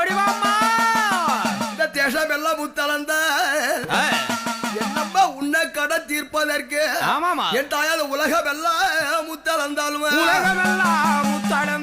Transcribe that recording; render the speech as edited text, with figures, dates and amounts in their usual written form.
ஓடிவாமா இந்த தேசம் எல்லாம் முத்தளந்த என்னம்மா உன்னை கடை தீர்ப்பதற்கு ஆமாமா என் தாயால் உலகம் எல்லாம் முத்தளந்தாலும் உலகமெல்லாம் முத்தாட